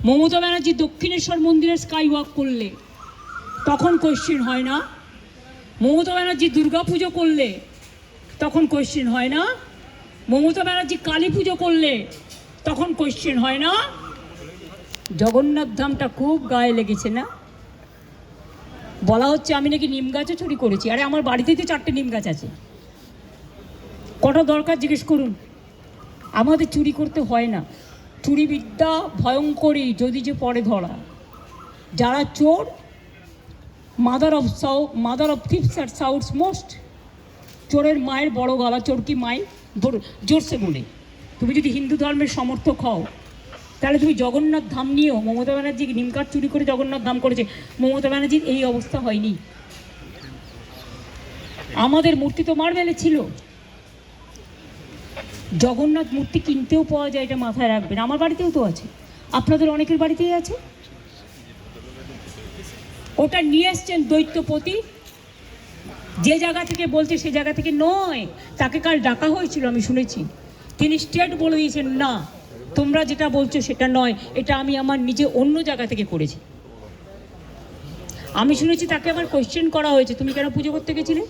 মমতা ব্যানার্জি দক্ষিণেশ্বর মন্দিরে sky walk করলে তখন কোয়েশ্চেন হয় না? মমতা ব্যানার্জি দুর্গা পুজো করলে তখন কোয়েশ্চেন হয় না? মমতা ব্যানার্জি কালী পুজো করলে তখন কোয়েশ্চেন হয় না? জগন্নাথ ধামটা খুব গায়ে লেগেছে না? বলা হচ্ছে আমি নাকি নিম গাছও চুরি করেছি। আরে আমার বাড়িতেই তো 4টে নিম গাছ আছে, কটা দরকার জিজ্ঞেস করুন। আমাদের চুরি করতে হয় না। চুরি বিদ্যা ভয়ঙ্করী যদি যে পরে ধরা। যারা চোর, মাদার অফ থিপস আর সাউথস মোস্ট। চোরের মায়ের বড় গলা, চোর কি মাই জোরসে বলে। তুমি যদি হিন্দু ধর্মের সমর্থক হও তাহলে তুমি জগন্নাথ ধাম নিয়েও, মমতা ব্যানার্জি নিমকাঠ চুরি করে জগন্নাথ ধাম করেছে, মমতা ব্যানার্জির এই অবস্থা হয়নি। আমাদের মূর্তি তো মার্বেলে ছিল। জগন্নাথ মূর্তি কিনতেও পাওয়া যায়, এটা মাথায় রাখবেন। আমার বাড়িতেও তো আছে, আপনাদের অনেকের বাড়িতেই আছে। ওটা নিয়ে এসছেন দৈত্যপতি, যে জায়গা থেকে বলছে সে জায়গা থেকে নয়। তাকে কাল ডাকা হয়েছিল, আমি শুনেছি। তিনি স্ট্রেট বলে দিয়েছেন, না তোমরা যেটা বলছো সেটা নয়, এটা আমি আমার নিজে অন্য জায়গা থেকে করেছি। আমি শুনেছি তাকে আবার কোয়েশ্চেন করা হয়েছে, তুমি কেন পুজো করতে গেছিলে?